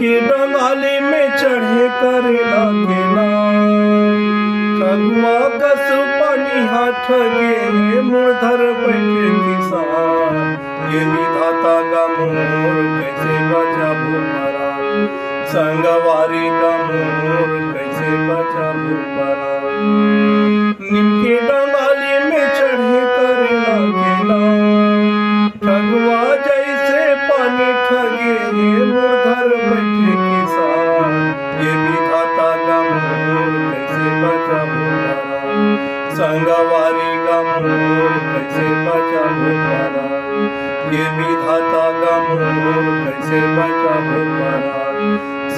के डंगाली में चढ़े करे लागेला ठगुआ कस पानी हाथ गे मुरधर बैठे किसान ये विधाता का मोर कैसे बचाबू परा संगवारी का मोर कैसे बचाबू परा निमके डंगाली में चढ़े करे लागेला ठगुआ जैसे पानी ठगे मुरधर बैठे किसान ये विधाता का मोर कैसे बचाबू परा संगवारी का मोर कैसे बचाबू परा ये विधाता का मोर कैसे बचाबू परा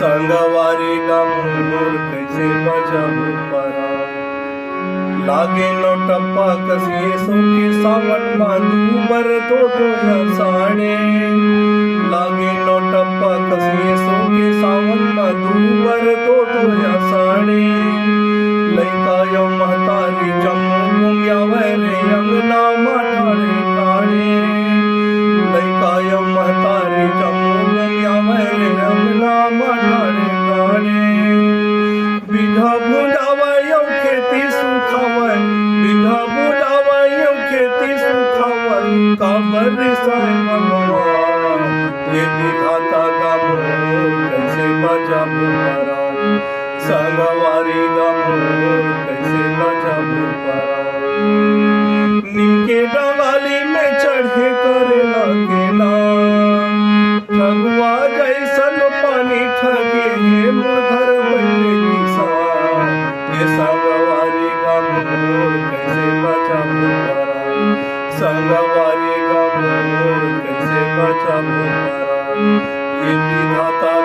संगवारी का मोर कैसे बचाबू परा लागे नो टप्पा कसिए सोके सावन माधु बर तो या साणे लागे नो टप्पा कसिए सोके सावन माधु बर तो या साणे लइका यो महतारी जम्मू घूमिया वैरे अंगना माठाड़े काणे लइका यो महतारी जम्मू घूमिया वैरे अंगना माठाड़े काणे बिघा बुढ़ावा खेती सुखावन बिघा बुढ़ावा खेती सुखावन काबर साय भगवान ये विधाता का मोर कैसे बचाबू परा संगवारी का मोर कैसे बचाबू परा निमके डंगाली में चढ़े करे लागेला ठगुआ जैसन पानी ठगे मुरधर बैठे किसान ये संगवारी का मोर कैसे बचाबू परा संगवारी का मोर कैसे बचाबू परा